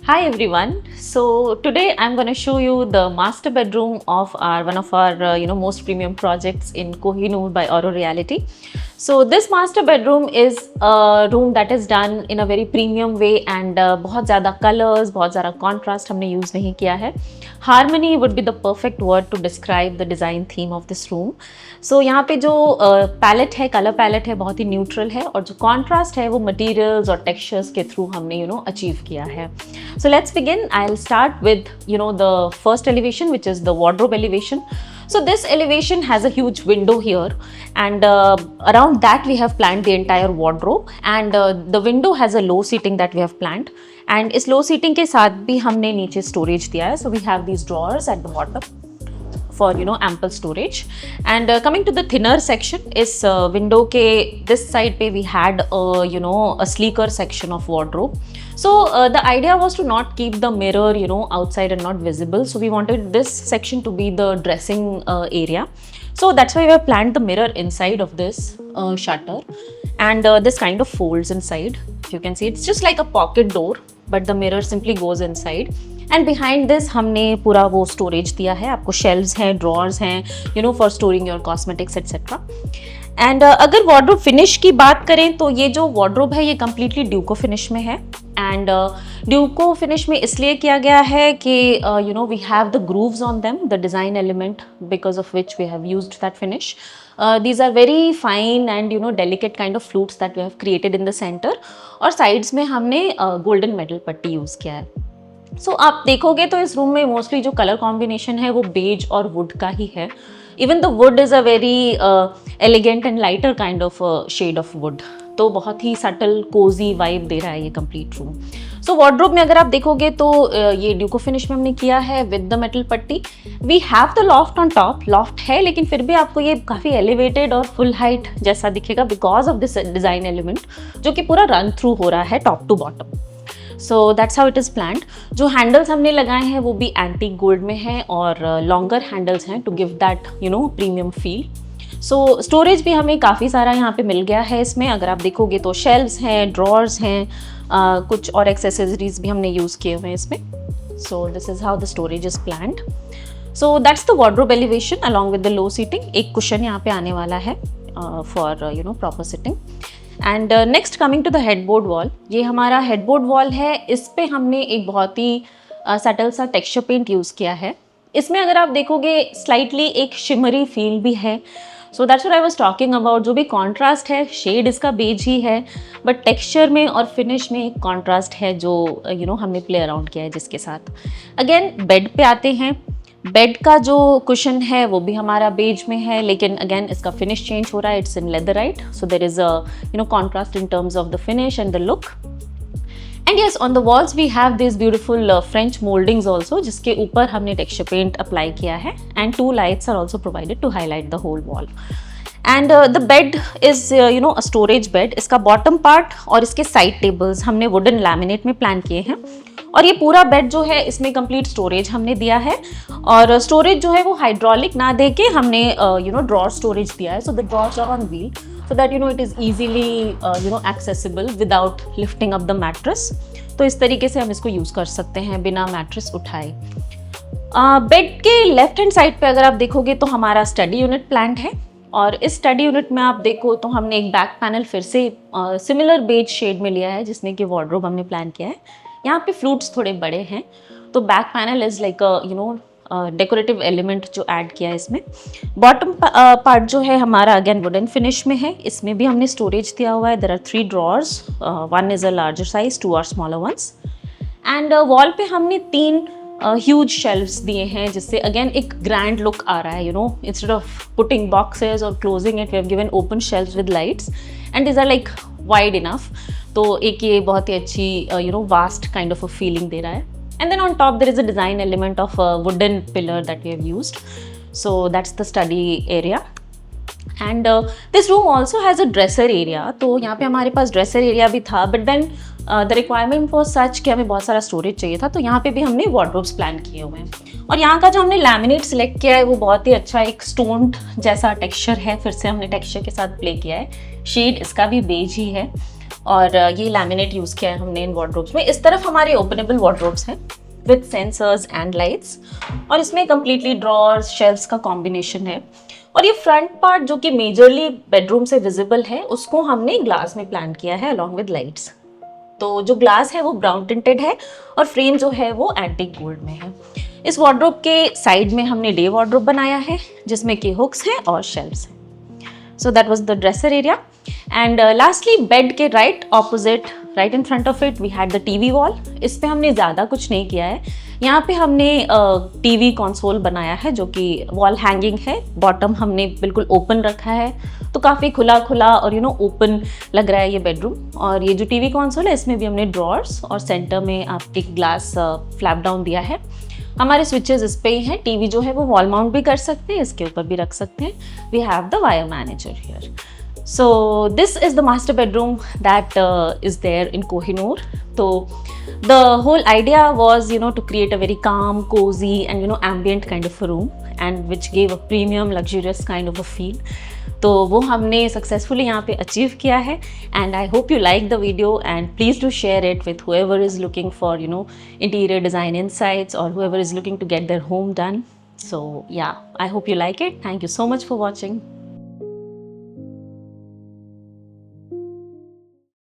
Hi everyone. So today I'm going to show you the master bedroom of one of our most premium projects in Kohinoor by Auro Reality. So this master bedroom is a room that is done in a very premium way and बहुत ज़्यादा colors, बहुत ज़्यादा contrast हमने use नहीं किया है. Harmony would be the perfect word to describe the design theme of this room. So यहाँ पे जो palette है, color palette है, बहुत ही neutral है और जो contrast है वो materials और textures के through हमने achieve किया है. So let's begin. I'll start with the first elevation, which is the wardrobe elevation. So this elevation has a huge window here, and around that we have planned the entire wardrobe, and the window has a low seating that we have planned, and इस low seating के साथ भी हमने नीचे storage दिया है. So we have these drawers at the bottom for ample storage. And coming to the thinner section, is window के this side पे we had a sleeker section of wardrobe. So the idea was to not keep the mirror outside and not visible. So we wanted this section to be the dressing area. So that's why we have planned the mirror inside of this shutter, and this kind of folds inside. You can see it's just like a pocket door, but the mirror simply goes inside. And behind this हमने पूरा वो storage दिया है, आपको shelves हैं, drawers हैं for storing your cosmetics etcetera. And अगर wardrobe finish की बात करें तो ये जो वार्डरोब है ये कम्प्लीटली ड्यूको फिनिश में है. एंड ड्यूको फिनिश में इसलिए किया गया है कि we have the grooves on them, the design element, because of which we have used that finish. These are very fine and delicate kind of flutes that we have created in the center. और sides में हमने golden metal पट्टी use किया है. सो आप देखोगे तो इस रूम में मोस्टली जो कलर कॉम्बिनेशन है वो बेज और वुड का ही है. Even the wood is a very elegant and lighter kind of shade of wood, तो बहुत ही सटल कोजी वाइब दे रहा है ये कंप्लीट रूम. सो वार्डरोब में अगर आप देखोगे तो ये ड्यूको फिनिश में हमने किया है विद द मेटल पट्टी. We have the loft on top, loft है लेकिन फिर भी आपको ये काफ़ी एलिवेटेड और फुल हाइट जैसा दिखेगा because of this design element जो कि पूरा रन थ्रू हो रहा है top to bottom. So that's how it is planned. जो हैंडल्स हमने लगाए हैं वो भी एंटीक गोल्ड में हैं और लॉन्गर हैंडल्स हैं to give that premium feel. So storage भी हमें काफ़ी सारा यहाँ पे मिल गया है इसमें. अगर आप देखोगे तो शेल्व्स हैं, ड्रॉर्स हैं, कुछ और एक्सेसरीज भी हमने यूज़ किए हुए हैं इसमें. So this is how the storage is planned. So that's the wardrobe elevation along with the low seating. एक कुशन यहाँ पे आने वाला है for proper sitting. And next coming to the headboard wall, ये हमारा हेडबोर्ड वॉल है. इस पे हमने एक बहुत ही सटल सा टेक्सचर पेंट यूज़ किया है. इसमें अगर आप देखोगे स्लाइटली एक शिमरी फील भी है. So that's what I was talking about. जो भी कॉन्ट्रास्ट है, शेड इसका बेज ही है, बट टेक्सचर में और फिनिश में एक कॉन्ट्रास्ट है जो हमने प्ले अराउंड किया है जिसके साथ. अगेन बेड पे आते हैं. बेड का जो कुशन है वो भी हमारा बेज में है, लेकिन अगेन इसका फिनिश चेंज हो रहा है. It's in leatherite, so there is a contrast in terms of the finish and the look. And yes, on the walls we have this beautiful French mouldings also, जिसके ऊपर हमने texture paint apply किया है. And 2 lights are also provided to highlight the whole wall. And the bed is a storage bed. इसका bottom part और इसके side tables हमने wooden laminate में प्लान किए हैं. और ये पूरा बेड जो है इसमें कंप्लीट स्टोरेज हमने दिया है. और स्टोरेज जो है वो हाइड्रोलिक ना दे के हमने ड्रॉर स्टोरेज दिया है. So the drawers are on wheel so that it is easily accessible without lifting up the mattress. तो इस तरीके से हम इसको यूज़ कर सकते हैं बिना मैट्रेस उठाए. बेड के लेफ्ट हैंड साइड पे अगर आप देखोगे तो हमारा स्टडी यूनिट प्लान्ड है. और इस स्टडी यूनिट में आप देखो तो हमने एक बैक पैनल फिर से सिमिलर बेज शेड में लिया है जिसने कि वार्डरोब हमने प्लान किया है. यहाँ पे फ्रूट्स थोड़े बड़े हैं तो back panel is like decorative element जो ऐड किया है इसमें. बॉटम पार्ट जो है हमारा अगेन वुडन फिनिश में है. इसमें भी हमने स्टोरेज दिया हुआ है. There are 3 drawers, 1 is a larger size, 2 are smaller ones. And wall पे हमने 3 ह्यूज शेल्व्स दिए हैं जिससे अगेन एक ग्रैंड लुक आ रहा है. इंस्टेड ऑफ पुटिंग बॉक्सेस और closing it, we have given open shelves with lights and these are like wide enough. तो एक ये बहुत ही अच्छी vast kind of a feeling दे रहा है. And then on top there is a design element of a wooden pillar that we have used. So that's the study area. And this room also has a dresser area. तो यहाँ पे हमारे पास dresser area भी था, but then the requirement was such कि हमें बहुत सारा storage चाहिए था, तो यहाँ पे भी हमने wardrobes plan किए हुए हैं. और यहाँ का जो हमने laminate select किया है वो बहुत ही अच्छा एक stoned जैसा texture है. फिर से हमने texture के साथ play किया है. Shade इसका भी beige ही है. और ये लैमिनेट यूज़ किया है हमने इन वार्डरोब्स में। इस तरफ हमारे ओपनेबल वार्डरोब्स हैं विद सेंसर्स एंड लाइट्स, और इसमें कम्प्लीटली ड्रॉर्स शेल्फ्स का कॉम्बिनेशन है। और ये फ्रंट पार्ट जो कि मेजरली बेडरूम से विजिबल है, उसको हमने ग्लास में प्लान किया है अलॉन्ग विद लाइट्स। तो जो ग्लास है वो ब्राउन टिंटेड है और फ्रेम जो है वो एंटीक गोल्ड में है। इस वार्डरोब के साइड में हमने डे वार्डरोब बनाया है जिसमें कि हुक्स हैं और शेल्फ्स हैं। So that was the dresser area. And lastly, bed के right in front of it we had the TV wall. इस पे हमने ज़्यादा कुछ नहीं किया है। यहाँ पे हमने टीवी कंसोल बनाया है जो कि वॉल हैंगिंग है। बॉटम हमने बिल्कुल ओपन रखा है, तो काफ़ी खुला खुला और ओपन लग रहा है ये बेडरूम। और ये जो टीवी कंसोल है इसमें भी हमने ड्रॉर्स और सेंटर में आप एक ग्लास फ्लैप डाउन दिया है। हमारे स्विचेस इस पे ही हैं। टीवी जो है वो वॉल माउंट भी कर सकते हैं, इसके ऊपर भी रख सकते हैं। We have the wire manager here. So this is the master bedroom that is there in Kohinoor. So the whole idea was to create a very calm, cozy and ambient kind of a room, and which gave a premium luxurious kind of a feel. तो वो हमने successfully यहाँ पे achieve किया है। And I hope you like the video and please do share it with whoever is looking for interior design insights, or whoever is looking to get their home done. So yeah, I hope you like it. Thank you so much for watching.